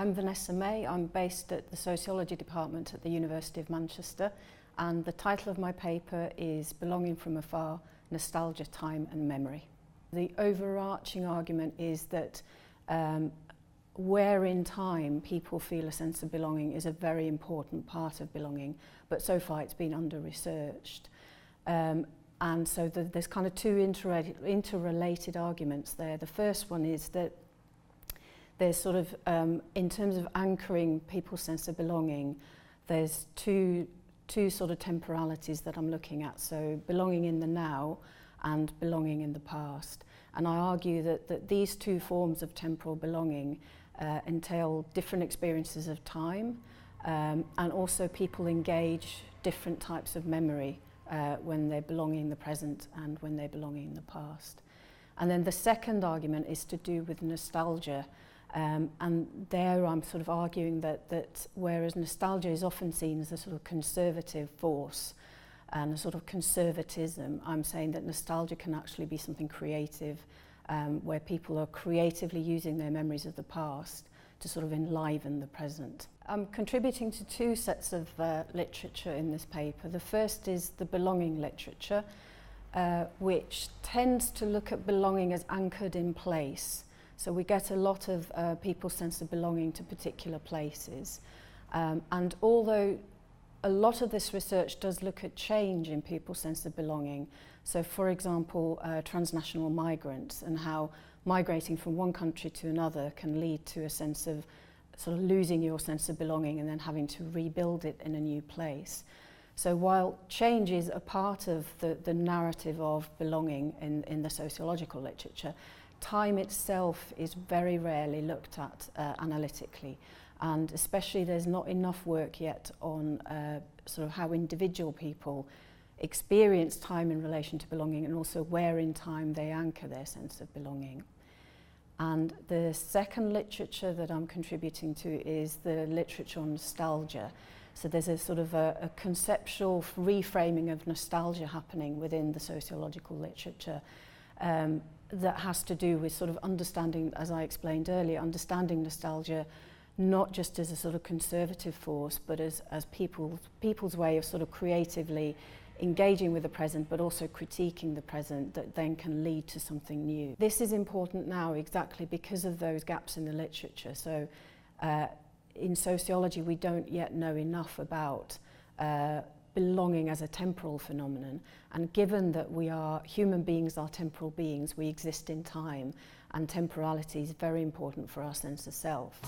I'm Vanessa May. I'm based at the Sociology Department at the University of Manchester, and the title of my paper is Belonging from Afar, Nostalgia, Time and Memory. The overarching argument is that where in time people feel a sense of belonging is a very important part of belonging, but so far it's been under-researched. And so there's kind of two interrelated arguments there. The first one is that there's sort of, in terms of anchoring people's sense of belonging, there's two sort of temporalities that I'm looking at. So belonging in the now and belonging in the past. And I argue that these two forms of temporal belonging entail different experiences of time, and also people engage different types of memory when they're belonging in the present and when they're belonging in the past. And then the second argument is to do with nostalgia. And there I'm sort of arguing that whereas nostalgia is often seen as a sort of conservative force and a sort of conservatism, I'm saying that nostalgia can actually be something creative, where people are creatively using their memories of the past to sort of enliven the present. I'm contributing to two sets of literature in this paper. The first is the belonging literature, which tends to look at belonging as anchored in place. So we get a lot of people's sense of belonging to particular places. And although a lot of this research does look at change in people's sense of belonging, so for example, transnational migrants and how migrating from one country to another can lead to a sense of sort of losing your sense of belonging and then having to rebuild it in a new place. So while change is a part of the narrative of belonging in the sociological literature, time itself is very rarely looked at analytically, and especially there's not enough work yet on sort of how individual people experience time in relation to belonging and also where in time they anchor their sense of belonging. And the second literature that I'm contributing to is the literature on nostalgia. So there's a sort of a conceptual reframing of nostalgia happening within the sociological literature that has to do with sort of understanding, as I explained earlier, understanding nostalgia not just as a sort of conservative force, but as people's way of sort of creatively engaging with the present, but also critiquing the present that then can lead to something new. This is important now exactly because of those gaps in the literature. So in sociology, we don't yet know enough about belonging as a temporal phenomenon, and given that human beings are temporal beings, we exist in time, and temporality is very important for our sense of self.